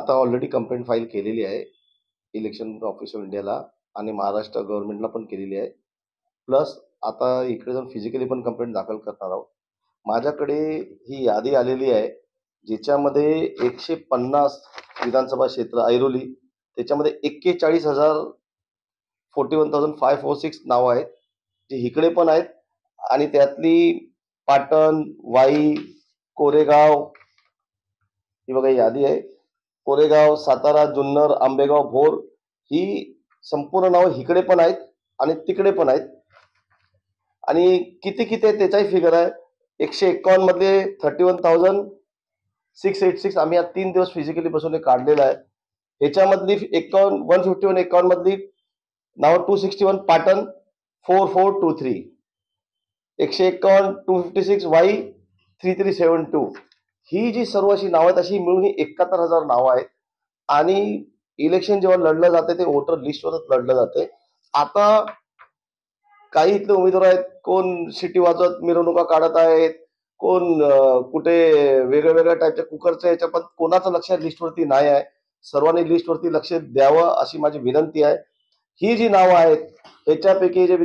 आता already complaint file केलेली आहे इलेक्शन ऑफिस ऑफ इंडियाला आणि महाराष्ट्र गव्हर्नमेंटला पण केलेली आहे. प्लस आता इकडे जाऊन फिजिकली पण कंप्लेंट दाखल करणार आहोत. माझ्याकडे ही यादी आलेली आहे ज्याच्यामध्ये 150 विधानसभा क्षेत्र ऐरोली, त्याच्यामध्ये 41,41,546 नावं आहेत जी इकडे पण आहेत आणि त्यातली पाटण, वाई, कोरेगाव, ही बघा यादी आहे. कोरेगाव, सातारा, जुन्नर, आंबेगाव, भोर ही संपूर्ण नावं इकडे पण आहेत आणि तिकडे पण आहेत. आणि किती किती आहे त्याचाही फिगर आहे. 151 मध्ये 31,686 आम्ही आज 3 दिवस फिजिकली बसून काढलेलं आहे. ह्याच्यामधली 151 मधली नाव 261 पाटण 4423, 151 256 वाई 3372. ही जी सर्व अशी नावं आहेत अशी मिळून 71,000 नावं आहेत. आणि इलेक्शन जेव्हा लढलं जाते ते वोटर लिस्टवरच लढलं जाते. आता काही इथले उमेदवार आहेत, कोण शिटी वाजवत मिरवणुका काढत आहेत, कोण कुठे वेगळ्या टाईपच्या कुकरच्या याच्या, पण कोणाचं लक्ष लिस्टवरती नाही आहे. सर्वांनी लिस्टवरती लक्ष द्यावं अशी माझी विनंती आहे. ही जी नावं आहेत याच्यापैकी जे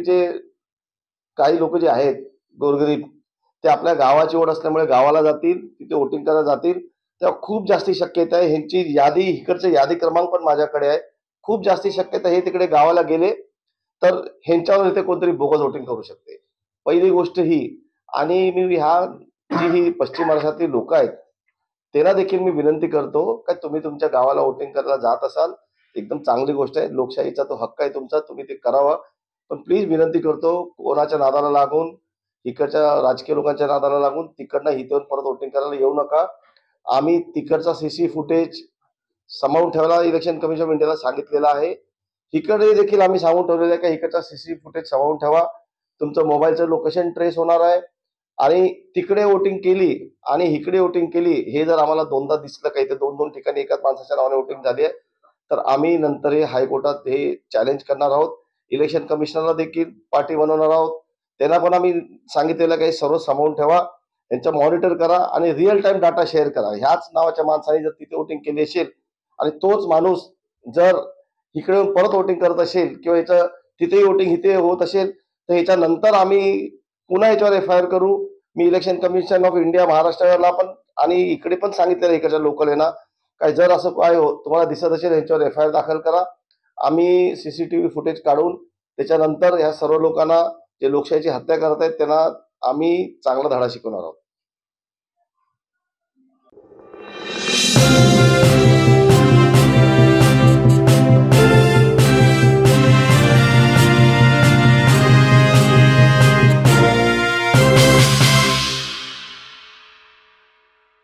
काही लोक जे आहेत गोरगरीब, ते आपल्या गावाची ओढ असल्यामुळे गावाला जातील, तिथे वोटिंग करायला जातील. तेव्हा खूप जास्ती शक्यता आहे ह्यांची यादी, इकडचे यादी क्रमांक पण माझ्याकडे आहे. खूप जास्ती शक्यता हे तिकडे गावाला गेले तर ह्यांच्यावर इथे कोणतरी बोगस वोटिंग करू शकते. पहिली गोष्ट ही. आणि मी ही पश्चिम महाराष्ट्रातली लोक आहेत त्यांना देखील मी विनंती करतो का तुम्ही तुमच्या गावाला वोटिंग करायला जात असाल, एकदम चांगली गोष्ट आहे, लोकशाहीचा तो हक्क आहे तुमचा, तुम्ही ते करावा. पण प्लीज विनंती करतो, कोणाच्या नादाला लागून, इकडच्या राजकीय लोकांच्या नादाला लागून तिकडनं इथे परत वोटिंग करायला येऊ नका. आम्ही तिकडचा सीसी फुटेज सांभाळून ठेवायला इलेक्शन कमिशन ऑफ इंडियाला सांगितलेलं आहे. इकडे देखील आम्ही सांगून ठेवलेलं आहे का इकडचा सीसी फुटेज सांभाळून ठेवा, तुमचं मोबाईलचं लोकेशन ट्रेस होणार आहे. आणि तिकडे वोटिंग केली आणि इकडे वोटिंग केली हे जर आम्हाला दोनदा दिसलं काही, तर 2-2 ठिकाणी एकाच माणसाच्या नावाने वोटिंग झाली आहे, तर आम्ही नंतर हे हायकोर्टात हे चॅलेंज करणार आहोत. इलेक्शन कमिशनरला देखील पार्टी बनवणार आहोत. त्यांना पण आम्ही सांगितलेलं काही सर्व सांभाळून ठेवा, यांचं मॉनिटर करा आणि रिअल टाइम डाटा शेअर करा. ह्याच नावाच्या माणसाने जर तिथे वोटिंग केली असेल आणि तोच माणूस जर इकडे परत वोटिंग करत असेल किंवा याचं तिथेही वोटिंग इथे होत असेल, तर ह्याच्यानंतर आम्ही पुन्हा याच्यावर FIR करू. मी इलेक्शन कमिशन ऑफ इंडिया महाराष्ट्राला पण आणि इकडे पण सांगितलेलं इकडच्या लोकल ना, काय जर असं काय तुम्हाला दिसत असेल यांच्यावर FIR दाखल करा. आम्ही CCTV फुटेज काढून त्याच्यानंतर ह्या सर्व लोकांना जे लोकशाहीची हत्या करत आहेत त्यांना आम्ही चांगला धडा शिकवणार आहोत.